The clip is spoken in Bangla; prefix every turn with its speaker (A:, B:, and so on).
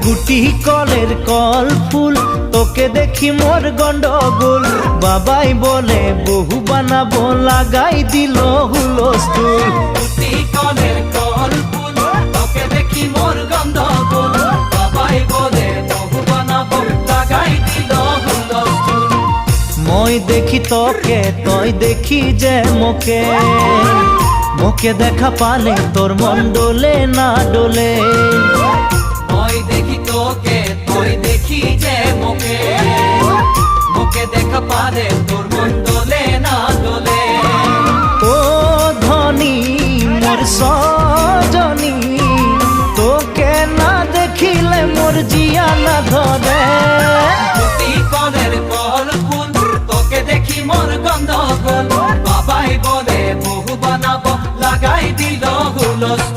A: গুটি কলের কল ফুল, তোকে দেখি মোর গন্ডগোল। বাবাই বলে বহু বানাবো, লাগাই দিল হুলস্থুল।
B: গুটি কলের কল ফুল, তোকে দেখি মোর গন্ডগোল। বাবাই বলে বহু বানাবো, লাগাই দিল হুলস্থুল।
A: মই দেখি তোকে, তই দেখি যে মোকে, মোকে দেখা পালে তোর মন ডোলে না ডোলে।
B: মই দেখি তোকে, তুই দেখি যে মোকে, মোকে দেখা পারে তোর মন দোলে না দোলে।
A: ও ধনী মোর সজনী, তোকে না দেখিলে মোর জিয়া না ধরে।
B: গুটি কলের কল ফুল, তোকে দেখি মোর গন্ডগোল। বাবাই বলে বহু বানাবো, লাগাই দিল